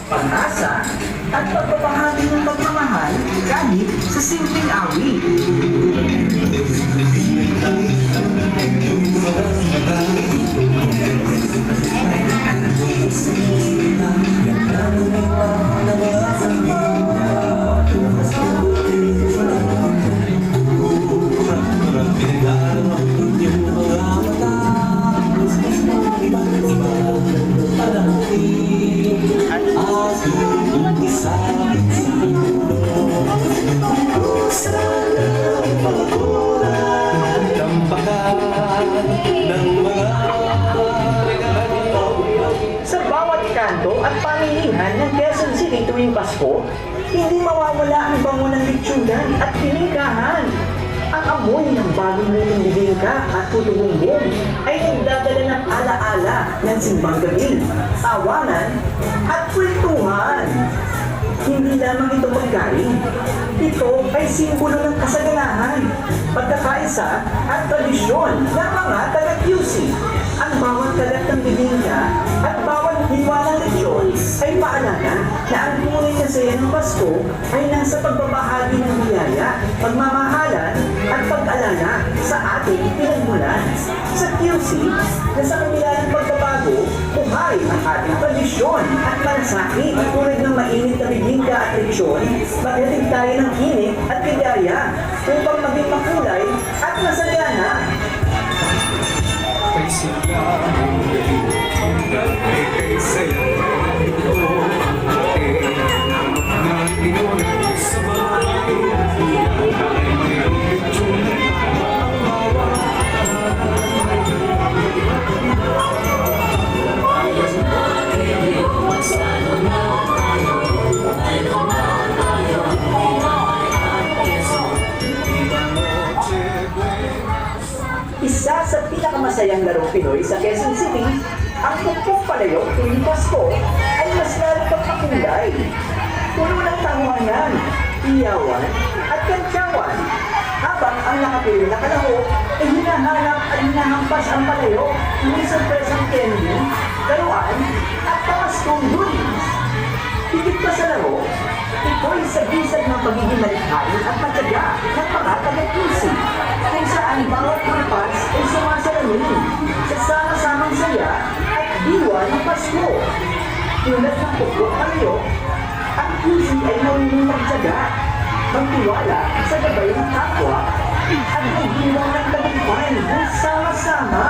pag-asa, at pagbabahagi ng pagmamahal kahit sa simpleng awit. Sa bawat kanto at pamilihan ng Quezon City tuwing Pasko, hindi mawawala ang bango ng litsunan at piningkahan. Ang amoy ng bagong lutong bibingka at puto bumbong ay nagdadala ng alaala ng simbang gabi, tawanan at kwentuhan. Hindi lamang ito pagkain. Ito ay simbolo ng kasaganahan, pagkakaisa at tradisyon ng mga taga-QC. Ang bawat kalat ng bibingka at bawat hiwa ng lechon ay paalala na ang tunay na saya ng Pasko ay nasa pagbabahagi ng biyaya, pagmamahalan at pag-alala sa ating pinagmulan. Sa QC, na sa kabila ng pagbabago, buhay ang ating tradisyon at malasakit tulad ng mainit na bibingka at lechon, maghatid tayo ng init at biyaya upang maging makulay at masagana. Isa sa pinakamasayang larong Pinoy sa Quezon City, ang pukpuk palayo tuwing Pasko ay mas lalo pagpakulay. Puno ng tawanan, iyawan at kantsawan. Habang ang nakapili na kalahok ay hinahanap at hinahampas ang palayo ng sorpresang candy, laruan at pamaskong goodies. Higit pa sa laro, ito'y sabisag ng pagiging malikhain at matyaga ng mga taga-QC, kung saan bawat kampas ay sumasalamin sa sama-samang saya at diwa ng Pasko. Tulad ng pukpuk palayo, ang QC ay nawinong magtyaga, magtiwala sa gabay ng kapwa at magdiwang ng tagumpay ng sama-sama.